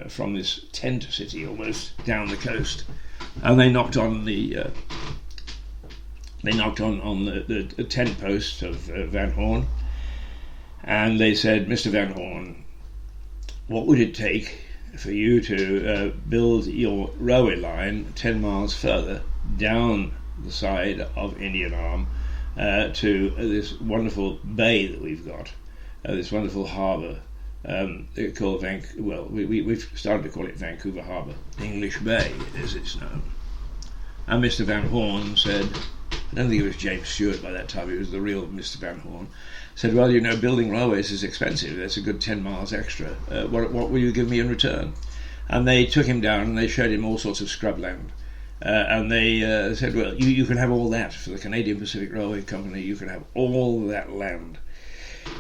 from this tent city almost down the coast, and they knocked on the tent post of Van Horn, and they said, "Mr. Van Horn, what would it take for you to build your railway line 10 miles further down the side of Indian Arm to this wonderful bay that we've got, this wonderful harbour called we've started to call it Vancouver Harbour, English Bay as it's known." And Mr. Van Horn said, I don't think it was James Stewart by that time, it was the real Mr. Van Horn, said, "Well, you know, building railways is expensive, that's a good 10 miles extra, what will you give me in return?" And they took him down and they showed him all sorts of scrubland, and they said, "Well, you can have all that for the Canadian Pacific Railway Company, you can have all that land."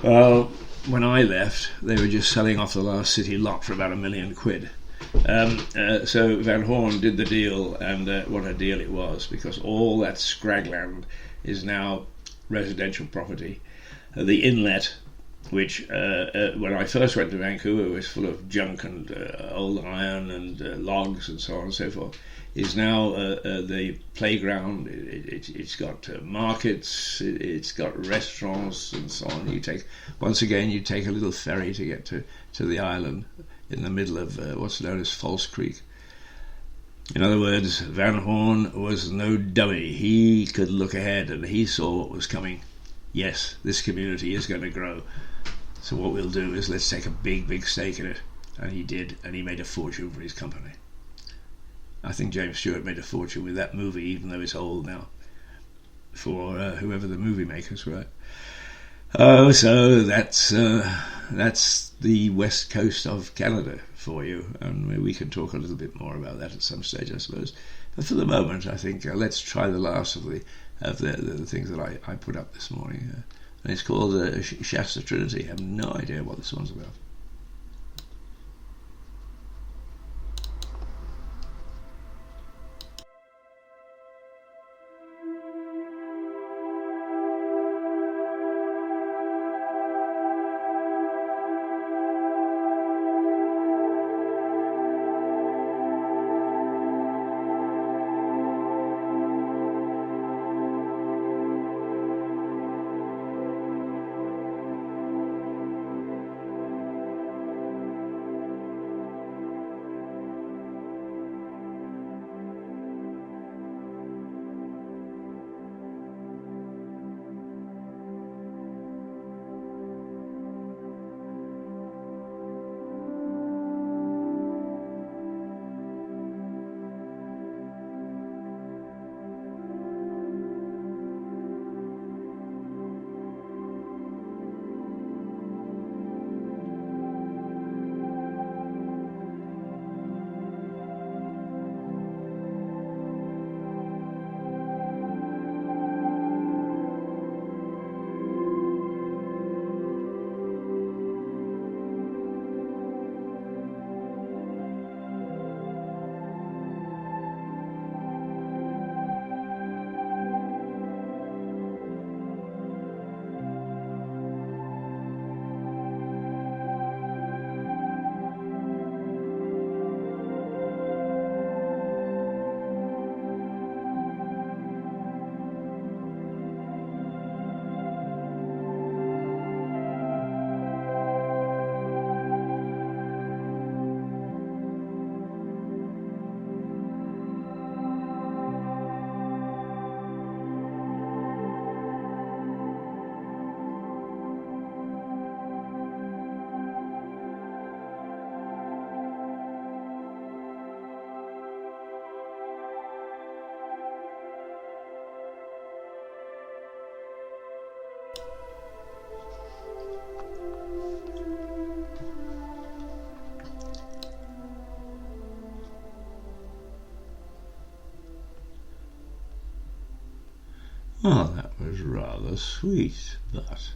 Well, when I left, they were just selling off the last city lot for about £1 million. So Van Horn did the deal, and what a deal it was, because all that scragland is now residential property. The inlet, which when I first went to Vancouver was full of junk and old iron and logs and so on and so forth, is now the playground. It's got markets, it's got restaurants and so on. You take a little ferry to get to the island in the middle of what's known as False Creek. In other words, Van Horn was no dummy. He could look ahead and he saw what was coming. Yes, this community is going to grow. So what we'll do is let's take a big stake in it. And he did, and he made a fortune for his company. I think James Stewart made a fortune with that movie, even though it's old now, for whoever the movie makers were. Oh, so that's the west coast of Canada for you, and we can talk a little bit more about that at some stage, I suppose. But for the moment, I think let's try the last of the things that I put up this morning, and it's called Shasta Trinity. I have no idea what this one's about. Oh, that was rather sweet, but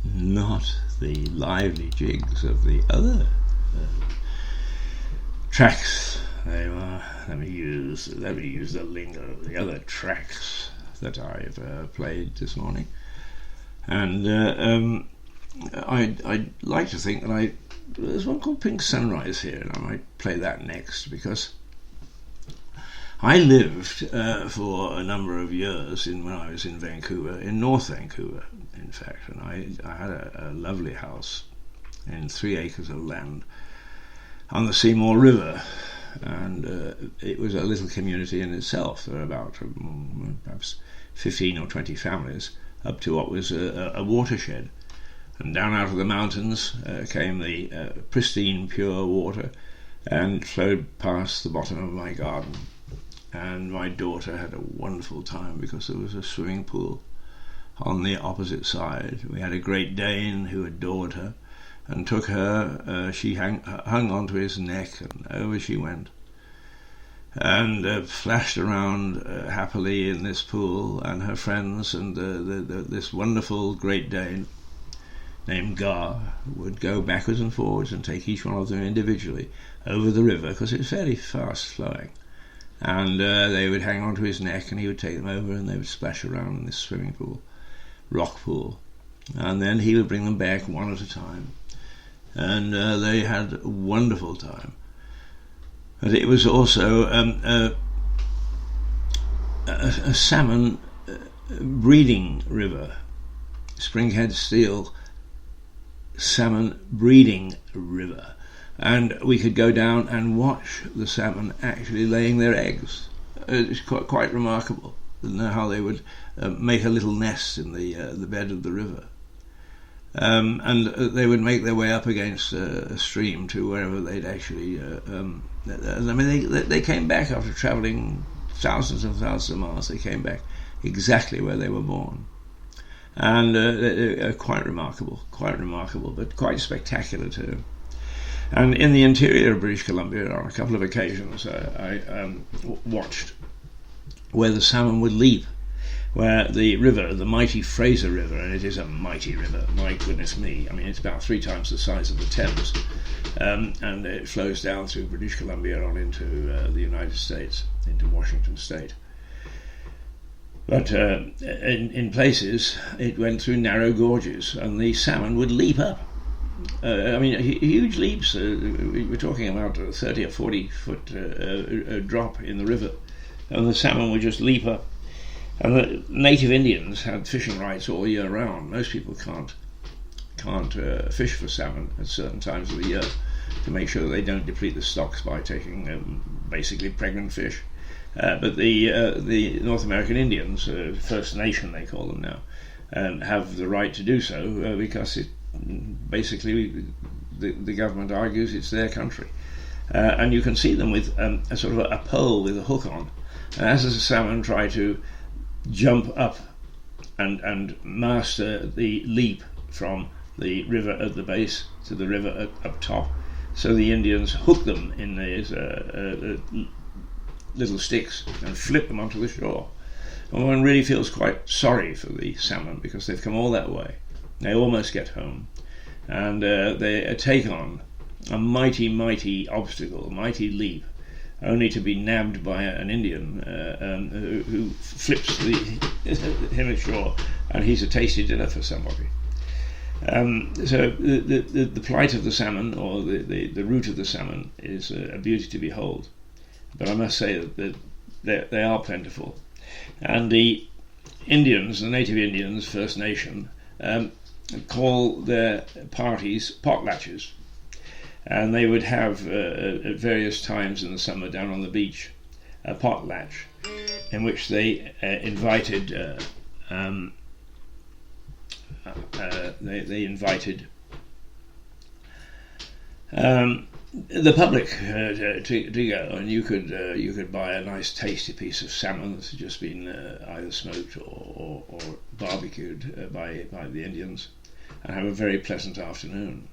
not the lively jigs of the other tracks. They were, let me use the lingo, the other tracks that I've played this morning. And I'd like to think that I there's one called Pink Sunrise here, and I might play that next, because I lived for a number of years when I was in Vancouver, in North Vancouver, in fact, and I had a lovely house in 3 acres of land on the Seymour River, and it was a little community in itself. There were about perhaps 15 or 20 families up to what was a watershed, and down out of the mountains came the pristine pure water and flowed past the bottom of my garden. And my daughter had a wonderfung time because there was a swimming pool on the opposite side. We had a Great Dane who adored her and took her. She hung onto his neck, and over she went, and flashed around happily in this pool, and her friends and this wonderful Great Dane named Gar would go backwards and forwards and take each one of them individually over the river, because it was fairly fast flowing. And they would hang onto his neck, and he would take them over, and they would splash around in this swimming pool, rock pool, and then he would bring them back one at a time, and they had a wonderful time. But it was also a salmon breeding river, Springhead Steel salmon breeding river. And we could go down and watch the salmon actually laying their eggs. It's quite remarkable how they would make a little nest in the bed of the river. And they would make their way up against a stream to wherever they'd actually... they came back after travelling thousands and thousands of miles. They came back exactly where they were born. And quite remarkable, but quite spectacular too. And in the interior of British Columbia, on a couple of occasions, I watched where the salmon would leap, where the river, the mighty Fraser River, and it is a mighty river, my goodness me, I mean, it's about 3 times the size of the Thames, and it flows down through British Columbia on into the United States, into Washington State. But in places, it went through narrow gorges, and the salmon would leap up. Huge leaps. We're talking about a 30 or 40 foot drop in the river, and the salmon would just leap up. And the native Indians had fishing rights all year round. Most people can't fish for salmon at certain times of the year to make sure they don't deplete the stocks by taking basically pregnant fish. But the North American Indians, First Nation they call them now, have the right to do so because it basically the government argues it's their country, and you can see them with a sort of a pole with a hook on, and as the salmon try to jump up and master the leap from the river at the base to the river up top, so the Indians hook them in these little sticks and flip them onto the shore, and one really feels quite sorry for the salmon because they've come all that way. They almost get home, and they take on a mighty obstacle, a mighty leap, only to be nabbed by an Indian who flips him ashore, and he's a tasty dinner for somebody. So the plight of the salmon, or the route of the salmon, is a beauty to behold. But I must say that they are plentiful, and the Indians, the native Indians, First Nation, call their parties potlatches, and they would have at various times in the summer down on the beach a potlatch in which they invited the public to go, and you could buy a nice tasty piece of salmon that's just been either smoked or barbecued by the Indians, and have a very pleasant afternoon.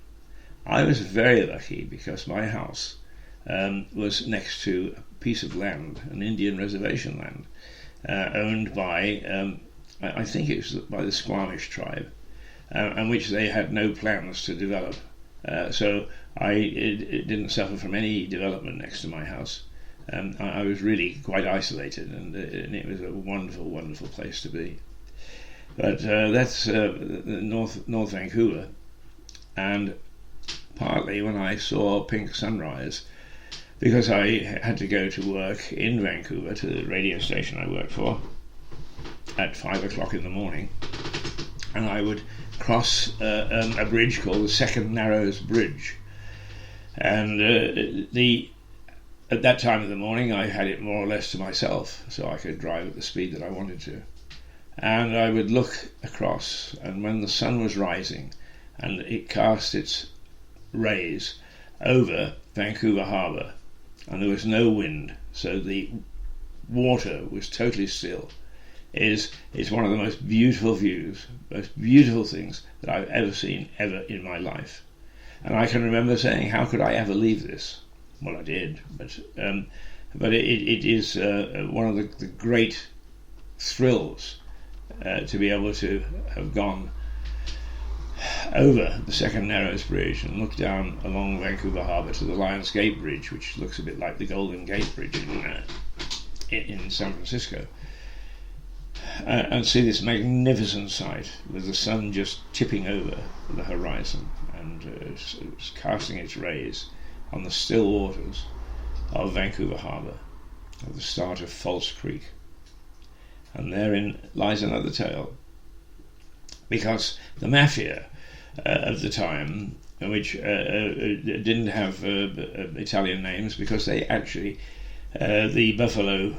I was very lucky because my house was next to a piece of land, an Indian reservation land, owned by I think it was by the Squamish tribe, and which they had no plans to develop. So it didn't suffer from any development next to my house. I was really quite isolated, and it was a wonderful place to be. But that's North Vancouver, and partly when I saw pink sunrise, because I had to go to work in Vancouver to the radio station I worked for at 5 o'clock in the morning, and I would cross a bridge called the Second Narrows Bridge, and at that time of the morning I had it more or less to myself, so I could drive at the speed that I wanted to. And I would look across, and when the sun was rising and it cast its rays over Vancouver Harbour, and there was no wind, so the water was totally still, is one of the most beautiful views, most beautiful things that I've ever seen ever in my life. And I can remember saying, how could I ever leave this? Well, I did, but it is one of the great thrills to be able to have gone over the Second Narrows Bridge and look down along Vancouver Harbour to the Lions Gate Bridge, which looks a bit like the Golden Gate Bridge in San Francisco, and see this magnificent sight with the sun just tipping over the horizon and casting its rays on the still waters of Vancouver Harbour, at the start of False Creek. And therein lies another tale, because the mafia of the time, which didn't have Italian names, because they actually, the Buffalo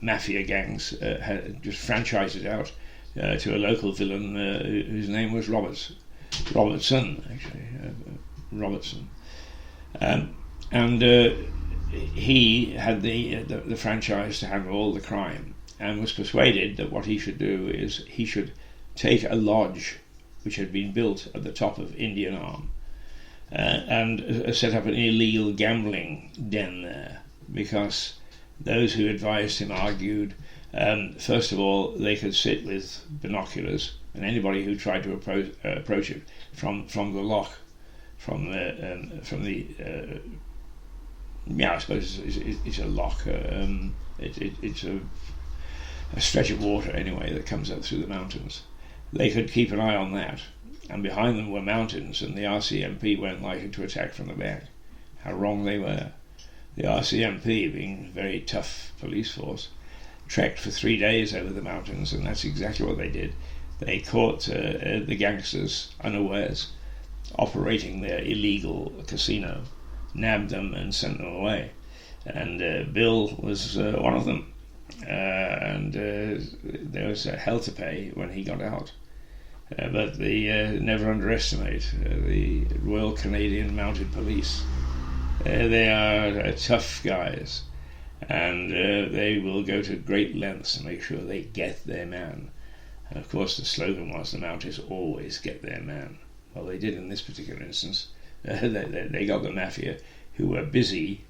mafia gangs had just franchised it out to a local villain whose name was Robertson, and he had the franchise to handle all the crime, and was persuaded that what he should do is he should take a lodge which had been built at the top of Indian Arm and set up an illegal gambling den there, because those who advised him argued, first of all, they could sit with binoculars, and anybody who tried to approach it from the lock, from the I suppose it's a lock. It's a stretch of water anyway that comes up through the mountains. They could keep an eye on that, and behind them were mountains, and the RCMP weren't likely to attack from the back. How wrong they were. The RCMP, being a very tough police force, trekked for 3 days over the mountains, and that's exactly what they did. They caught the gangsters unawares operating their illegal casino, nabbed them and sent them away. And Bill was one of them, and there was hell to pay when he got out. But never underestimate the Royal Canadian Mounted Police. They are tough guys, and they will go to great lengths to make sure they get their man. And of course the slogan was, the Mounties always get their man. Well, they did in this particular instance. They got the mafia, who were busy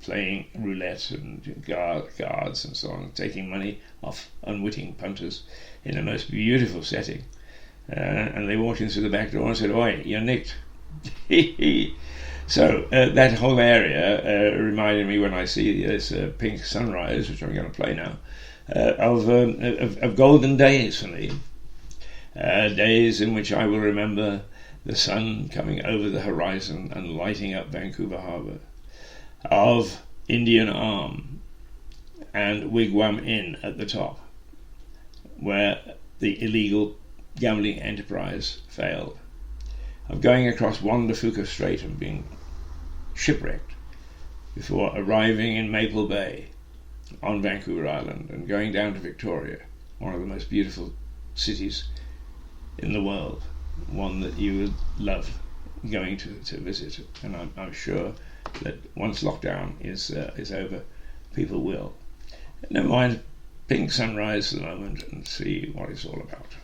playing roulette and guards and so on, taking money off unwitting punters in a most beautiful setting. And they walked in through the back door and said, "Oi, you're nicked." So that whole area reminded me, when I see this pink sunrise, which I'm going to play now, of golden days for me. Days in which I will remember the sun coming over the horizon and lighting up Vancouver Harbour, of Indian Arm and Wigwam Inn at the top, where the illegal gambling enterprise failed, of going across Juan de Fuca Strait and being shipwrecked before arriving in Maple Bay on Vancouver Island and going down to Victoria, one of the most beautiful cities in the world, one that you would love going to visit. And I'm sure that once lockdown is over, people will. Never mind, pink sunrise for the moment and see what it's all about.